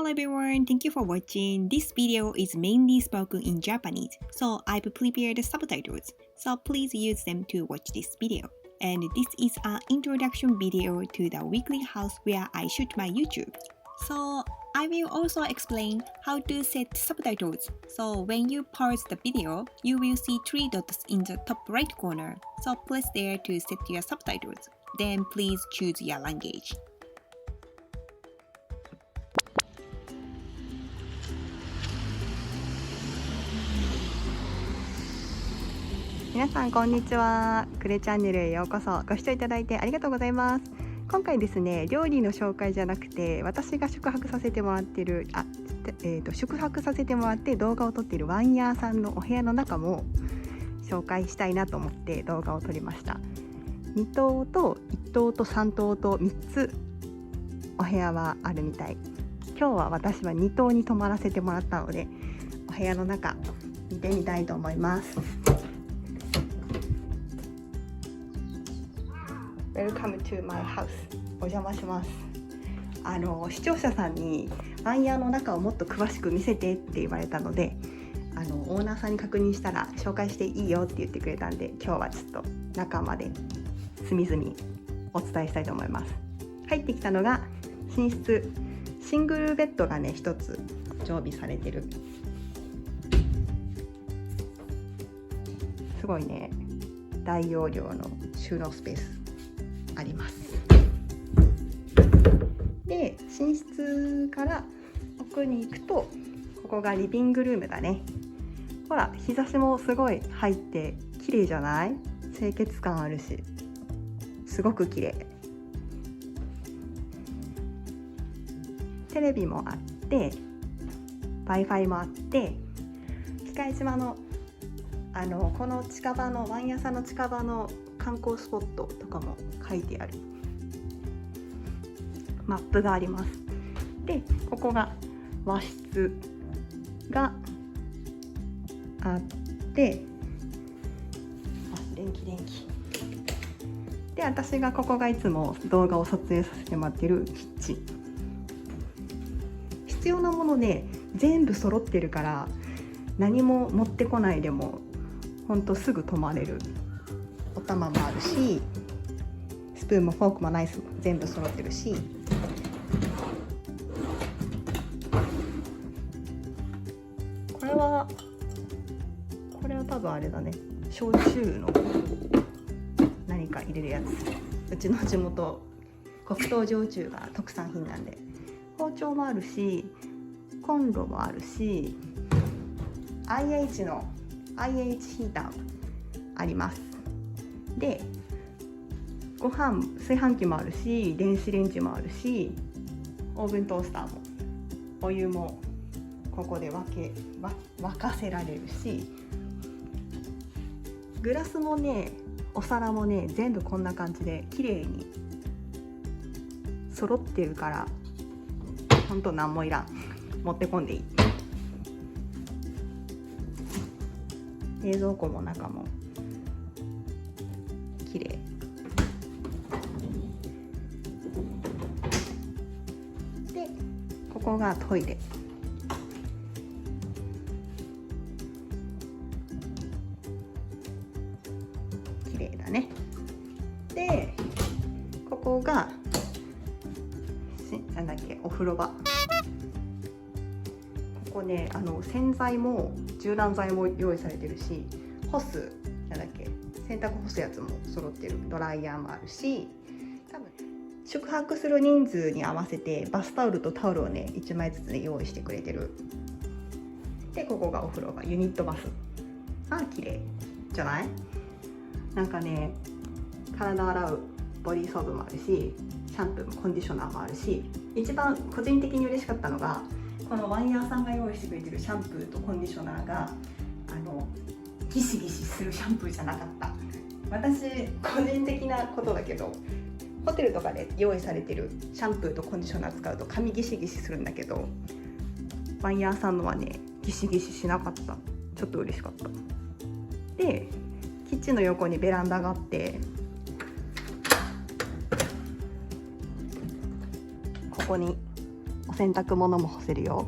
everyone, thank you for watching. This video is mainly spoken in Japanese, so I've prepared subtitles, so please use them to watch this video. And this is an introduction video to the weekly house where I shoot my YouTube. So I will also explain how to set subtitles. So when you pause the video, you will see 3 dots in the top right corner. So press there to set your subtitles. Then please choose your language. 皆さんこんにちは。クレチャンネルへようこそ。ご視聴いただいてありがとうございます。今回ですね、料理の紹介じゃなくて、私が宿泊させてもらっている宿泊させてもらって動画を撮っているワンヤーさんのお部屋の中も紹介したいなと思って動画を撮りました。2棟と1棟と3棟と3つお部屋はあるみたい。今日は私は2棟に泊まらせてもらったので、お部屋の中見てみたいと思います。Welcome to my house. お邪魔します。視聴者さんにワンヤーの中をもっと詳しく見せてって言われたので、オーナーさんに確認したら紹介していいよって言ってくれたんで、今日はちょっと中まで隅々お伝えしたいと思います。入ってきたのが寝室。シングルベッドがね1つ常備されてる。すごいね、大容量の収納スペースあります。で、寝室から奥に行くと、ここがリビングルームだね。ほら、日差しもすごい入って綺麗じゃない？清潔感あるし、すごく綺麗。テレビもあって、Wi-Fi もあって、機械島のこの近場のワンヤさんの近場の観光スポットとかも書いてあるマップがあります。で、ここが和室があって、電気で、私がここがいつも動画を撮影させてもらってるキッチン。必要なものね全部揃ってるから、何も持ってこないでもほんとすぐ泊まれる。お玉もあるし、スプーンもフォークもナイフも全部揃ってるし、これは多分あれだね、焼酎の何か入れるやつ。うちの地元黒糖焼酎が特産品なんで、包丁もあるし、コンロもあるし、 IH ヒーターあります。で、ご飯炊飯器もあるし、電子レンジもあるし、オーブントースターも、お湯もここで沸かせられるし、グラスもねお皿もね全部こんな感じで綺麗に揃ってるから、ほんと何もいらん。持ってこんでいい。冷蔵庫も中も綺麗で、ここがトイレ。綺麗だね。で、ここがお風呂場。ここね、洗剤も柔軟剤も用意されてるし、洗濯干すやつも揃ってる。ドライヤーもあるし、多分宿泊する人数に合わせてバスタオルとタオルをね1枚ずつね用意してくれてる。で、ここがお風呂場、ユニットバス。綺麗じゃない？なんかね、体洗うボディーソープもあるし、シャンプーもコンディショナーもあるし、一番個人的に嬉しかったのが、このワンヤーさんが用意してくれてるシャンプーとコンディショナーがギシギシするシャンプーじゃなかった。私個人的なことだけど、ホテルとかで用意されてるシャンプーとコンディショナー使うと髪ギシギシするんだけど、ワンヤーさんのはねギシギシしなかった。ちょっと嬉しかった。で、キッチンの横にベランダがあって、ここにお洗濯物も干せるよ。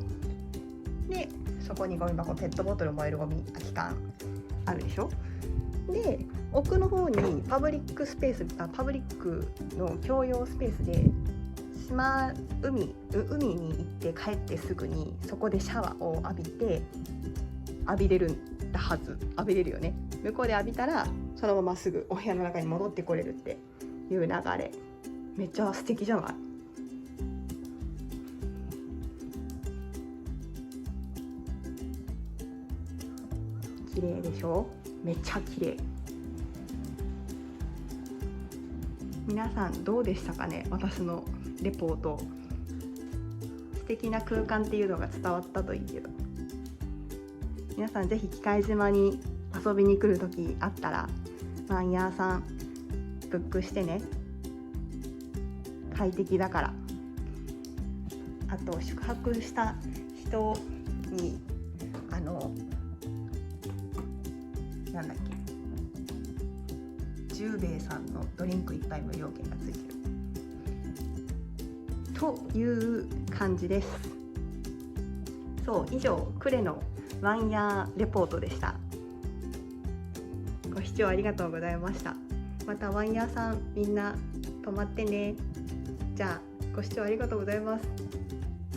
でそこにゴミ箱、ペットボトル、燃えるゴミ、空き缶あるでしょ。で奥の方にパブリックの共用スペースで海に行って帰ってすぐにそこでシャワーを浴びれるよね。向こうで浴びたらそのまますぐお部屋の中に戻ってこれるっていう流れ、めっちゃ素敵じゃない？綺麗でしょ？めっちゃ綺麗。皆さんどうでしたかね？私のレポート。素敵な空間っていうのが伝わったといいけど、皆さんぜひ喜界島に遊びに来る時あったらワンヤーさんブックしてね。快適だから。あと宿泊した人になんだっけ、10兵衛さんのドリンク1杯無料券がついてるという感じです。そう、以上クレのワンヤーレポートでした。ご視聴ありがとうございました。またワンヤーさんみんな泊まってね。じゃあご視聴ありがとうございます。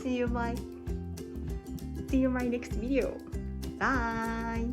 See you my next video. Bye.